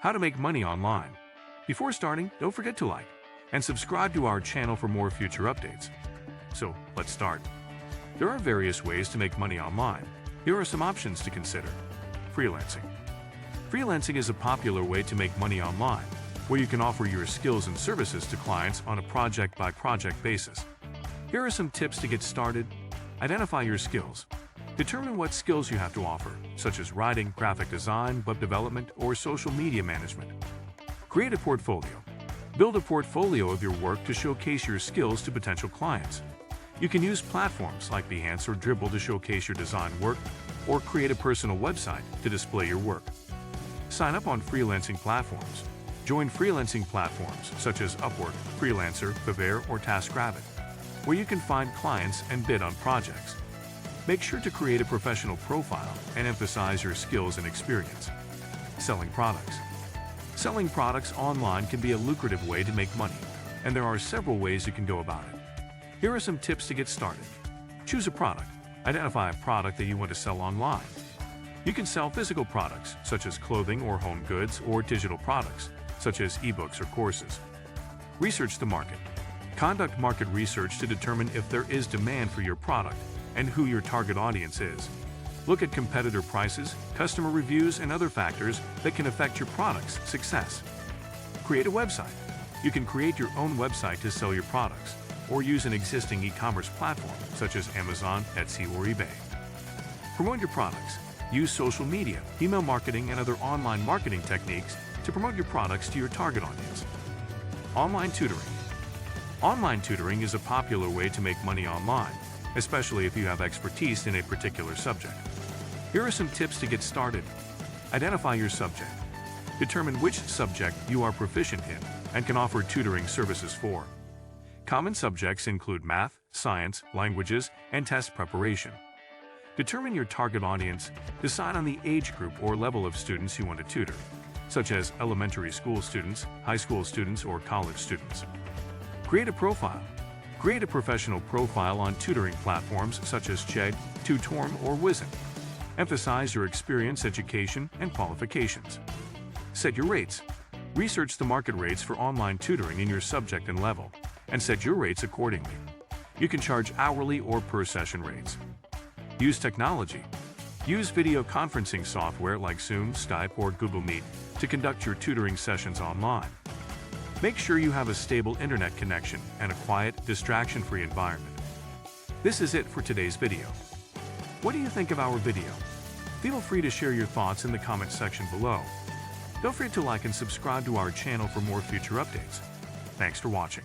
How to make money online. Before starting, don't forget to like and subscribe to our channel for more future updates. So, let's start. There are various ways to make money online. Here are some options to consider. Freelancing. Freelancing is a popular way to make money online, where you can offer your skills and services to clients on a project-by-project basis. Here are some tips to get started. Identify your skills. Determine what skills you have to offer, such as writing, graphic design, web development, or social media management. Create a portfolio. Build a portfolio of your work to showcase your skills to potential clients. You can use platforms like Behance or Dribble to showcase your design work, or create a personal website to display your work. Sign up on freelancing platforms. Join freelancing platforms such as Upwork, Freelancer, Fiverr, or TaskRabbit, where you can find clients and bid on projects. Make sure to create a professional profile and emphasize your skills and experience. Selling products. Selling products online can be a lucrative way to make money, and there are several ways you can go about it. Here are some tips to get started. Choose a product. Identify a product that you want to sell online. You can sell physical products, such as clothing or home goods, or digital products, such as ebooks or courses. Research the market. Conduct market research to determine if there is demand for your product and who your target audience is. Look at competitor prices, customer reviews, and other factors that can affect your product's success. Create a website. You can create your own website to sell your products, or use an existing e-commerce platform such as Amazon, Etsy, or eBay. Promote your products. Use social media, email marketing, and other online marketing techniques to promote your products to your target audience. Online tutoring. Online tutoring is a popular way to make money online, especially if you have expertise in a particular subject. Here are some tips to get started. Identify your subject. Determine which subject you are proficient in and can offer tutoring services for. Common subjects include math, science, languages, and test preparation. Determine your target audience. Decide on the age group or level of students you want to tutor, such as elementary school students, high school students, or college students. Create a profile. Create a professional profile on tutoring platforms such as Chegg, tutoring, or Wizen. Emphasize your experience, education, and qualifications. Set your rates. Research the market rates for online tutoring in your subject and level, and set your rates accordingly. You can charge hourly or per session rates. Use technology. Use video conferencing software like Zoom, Skype, or Google Meet to conduct your tutoring sessions online. Make sure you have a stable internet connection and a quiet, distraction-free environment. This is it for today's video. What do you think of our video? Feel free to share your thoughts in the comment section below. Don't forget to like and subscribe to our channel for more future updates. Thanks for watching.